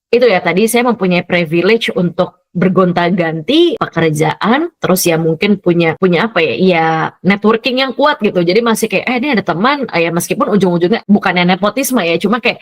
Itu ya tadi saya mempunyai privilege untuk bergonta-ganti pekerjaan, terus ya mungkin punya punya apa ya, ya networking yang kuat gitu. Jadi masih kayak ini ada teman, ya meskipun ujung-ujungnya bukannya nepotisme ya, cuma kayak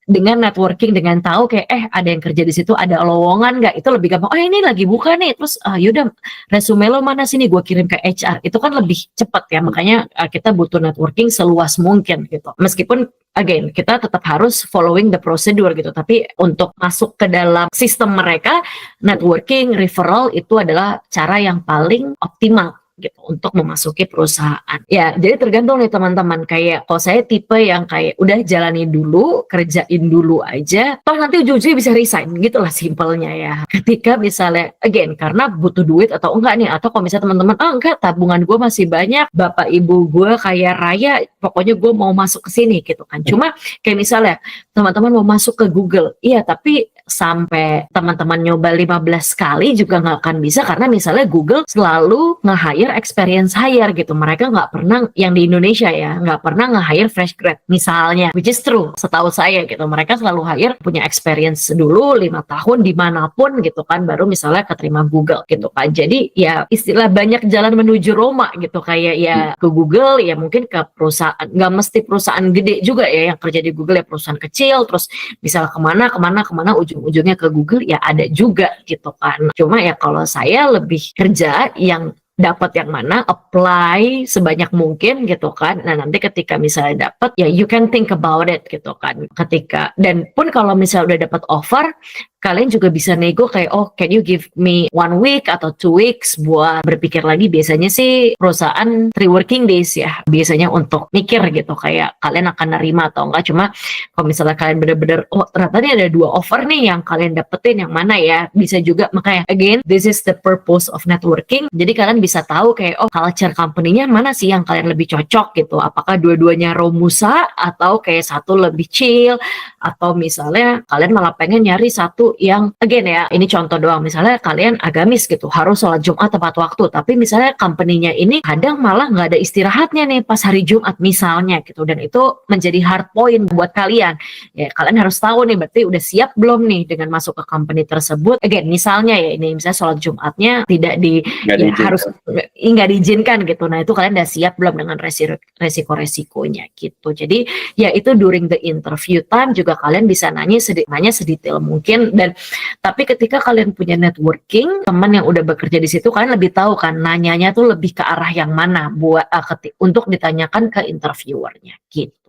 dengan networking, dengan tahu kayak ada yang kerja di situ, ada lowongan nggak, itu lebih gampang. Oh ini lagi buka nih, terus yaudah resume lo mana sini, gue kirim ke HR. Itu kan lebih cepat ya, makanya kita butuh networking seluas mungkin gitu. Meskipun again kita tetap harus following the procedure gitu, tapi untuk masuk ke dalam sistem mereka, networking, referral itu adalah cara yang paling optimal gitu untuk memasuki perusahaan. Ya, jadi tergantung nih teman-teman. Kayak kalau saya tipe yang kayak udah jalani dulu, kerjain dulu aja, toh nanti ujung-ujungnya bisa resign, gitulah simpelnya ya. Ketika misalnya again karena butuh duit atau enggak nih, atau kalau misalnya teman-teman enggak, tabungan gue masih banyak, bapak ibu gue kaya raya, pokoknya gue mau masuk ke sini gitu kan. Cuma kayak misalnya teman-teman mau masuk ke Google, iya tapi sampai teman-teman nyoba 15 kali juga nggak akan bisa, karena misalnya Google selalu nge-hire experience hire gitu. Mereka nggak pernah, yang di Indonesia ya, nggak pernah nge-hire fresh grad misalnya, which is true setahu saya gitu. Mereka selalu hire punya experience dulu 5 tahun dimanapun gitu kan, baru misalnya keterima Google gitu kan. Jadi ya istilah banyak jalan menuju Roma gitu, kayak ya ke Google, ya mungkin ke perusahaan, nggak mesti perusahaan gede juga ya yang kerja di Google, ya perusahaan kecil, terus bisa kemana ujung-ujungnya ke Google ya ada juga gitu kan. Cuma ya kalau saya lebih kerja yang dapat yang mana, apply sebanyak mungkin gitu kan. Nah nanti ketika misalnya dapat, ya you can think about it gitu kan. Ketika, dan pun kalau misalnya udah dapat offer, kalian juga bisa nego kayak, oh can you give me 1 week atau 2 weeks buat berpikir lagi. Biasanya sih perusahaan 3 working days ya biasanya untuk mikir gitu, kayak kalian akan nerima atau enggak. Cuma kalau misalnya kalian bener-bener, oh ternyata ini ada 2 offer nih yang kalian dapetin, yang mana ya, bisa juga. Makanya again, this is the purpose of networking. Jadi kalian bisa tahu kayak, oh culture company-nya mana sih yang kalian lebih cocok gitu. Apakah dua-duanya Romusa, atau kayak satu lebih chill, atau misalnya kalian malah pengen nyari satu yang again ya, ini contoh doang, misalnya kalian agamis gitu, harus sholat Jumat tepat waktu, tapi misalnya company-nya ini kadang malah nggak ada istirahatnya nih pas hari Jumat misalnya gitu, dan itu menjadi hard point buat kalian. Ya kalian harus tahu nih, berarti udah siap belum nih dengan masuk ke company tersebut. Again misalnya ya, ini misalnya sholat Jumatnya tidak di ya harus nggak diizinkan gitu. Nah itu kalian udah siap belum dengan resiko-resikonya gitu. Jadi ya itu during the interview time juga kalian bisa nanya sedetail mungkin. Dan tapi ketika kalian punya networking, teman yang udah bekerja di situ, kalian lebih tahu kan nanyanya tuh lebih ke arah yang mana buat untuk ditanyakan ke interviewernya gitu.